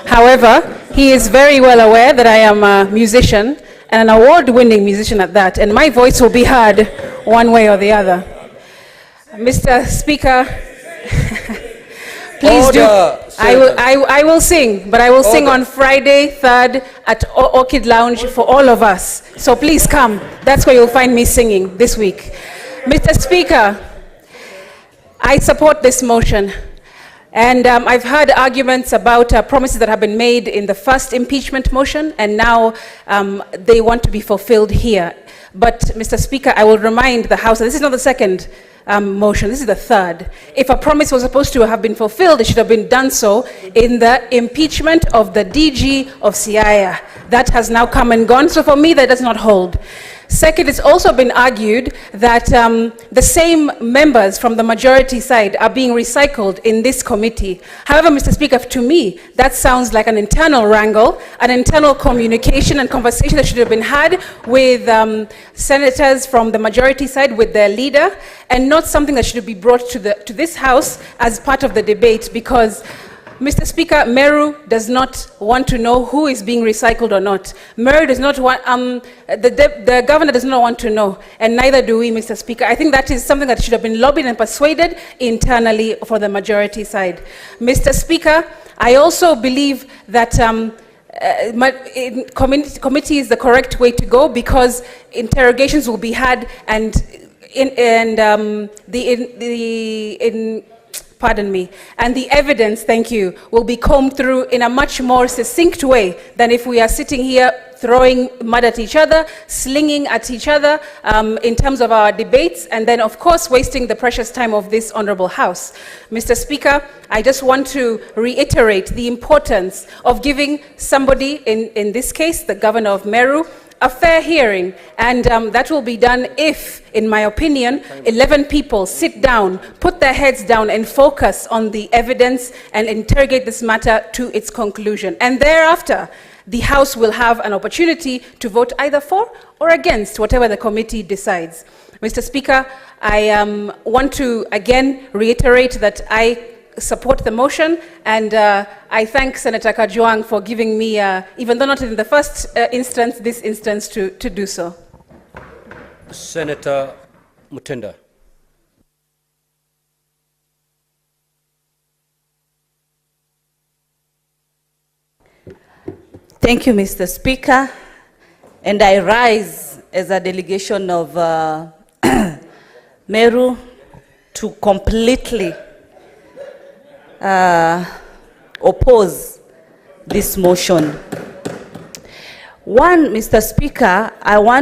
However, he is very well aware that I am a musician, and an award-winning musician at that, and my voice will be heard one way or the other. Mr. Speaker, please do. I will sing, but I will sing on Friday 3rd at Orchid Lounge for all of us. So please come. That's where you'll find me singing this week. Mr. Speaker, I support this motion. And I've heard arguments about promises that have been made in the first impeachment motion, and now they want to be fulfilled here. But, Mr. Speaker, I will remind the House that this is not the second motion, this is the third. If a promise was supposed to have been fulfilled, it should have been done so in the impeachment of the DG of Siaya. That has now come and gone, so for me that does not hold. Second, it's also been argued that the same members from the majority side are being recycled in this committee. However, Mr. Speaker, to me, that sounds like an internal wrangle, an internal communication and conversation that should have been had with senators from the majority side, with their leader, and not something that should be brought to this House as part of the debate, because Mr. Speaker, Meru does not want to know who is being recycled or not. Meru does not want, the governor does not want to know, and neither do we, Mr. Speaker. I think that is something that should have been lobbied and persuaded internally for the majority side. Mr. Speaker, I also believe that committee is the correct way to go, because interrogations will be had, and and the evidence, thank you, will be combed through in a much more succinct way than if we are sitting here throwing mud at each other, slinging at each other in terms of our debates, and then, of course, wasting the precious time of this honorable House. Mr. Speaker, I just want to reiterate the importance of giving somebody, in this case, the governor of Meru, a fair hearing, and that will be done if, in my opinion, 11 people sit down, put their heads down, and focus on the evidence and interrogate this matter to its conclusion. And thereafter, the House will have an opportunity to vote either for or against whatever the committee decides. Mr. Speaker, I want to again reiterate that I support the motion, and I thank Senator Kajwang for giving me, even though not in the first instance, this instance to do so. Senator Mutembei. Thank you, Mr. Speaker, and I rise as a delegation of Meru to completely oppose this motion. One, Mr. Speaker, I want